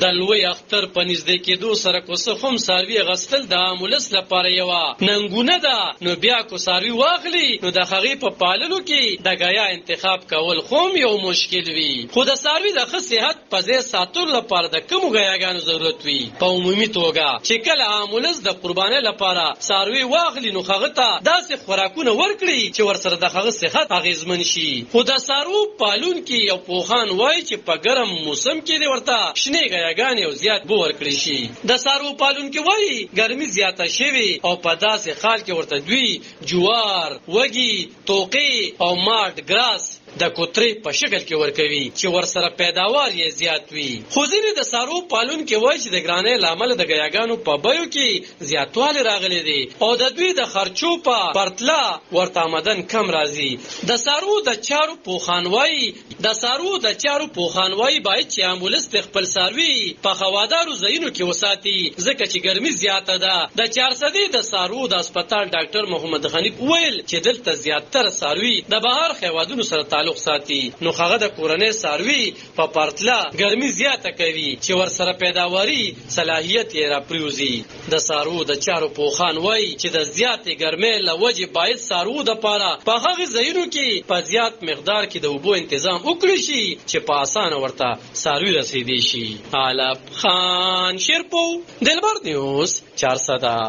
د لوی اختر په نږدې کېدو سره کو څه هم څاروي غسل د عامولس لپاره یوه ننګونه ده، نو بیا کو څاروي واخلي نو د هغې په پاللو کې د ګیا انتخاب کول خو یو مشکل وي. خو د څاروي د ښه صحت په ځای ساتلو لپاره د کومو ګیاګانو ضرورت وي؟ په عمومي توګه چې کله عامولس د قربانۍ لپاره څاروي واخلي نو هغه ته داسې خوراکونه ورکړي چې ورسره د هغه صحت اغېزمن شي. خو د څاروو پالونکي یو پوهان وایي چې په ګرم موسم کې دې ورته شنې ګیاګانې او زیات بو ورکړی شي. د څاروو پالونکي وایي ګرمي زیاته شوې او په داسې حال کې ورته دوی جوار، وږي، توقې او ماټ ګراس د کوترې په شکل کې ورکوي چې ورسره پیداوار یې زیات وي. خو ځینې د څاروو پالونکي وایي چې د ګرانۍ له امله د ګیاګانو په بیو کې زیاتوالی راغلی دی او د دوی د خرچو په پرتله ورته آمدن کم راځي. د څاروو د چارو پوهان وایي باید چې امبولانس د خپل څاروي په هوادارو ځایونو کې وساتي ځکه چې ګرمي زیاته ده. د چارسدي د څاروو د هسپتال ډاکټر محمد غنیب ویل چې دلته زیاتره څاروي د بهر هیوادونو سره تعلق ساتي، نو هغه د کورنۍ څاروي په پرتله ګرمي زیاته کوي چې ورسره پیداواري صلاحیت یې راپریوزي. د څاروو د چارو پوهان وایي چې د زیاتې ګرمۍ له وجې باید څاروو دپاره په هغې ځایونو کې په زیات مقدار کې د اوبو انتظام وکړي شي چې په اسانه ورته څاروي رسیدی شي. علب خان شیرپو، دلبر نیوز 400.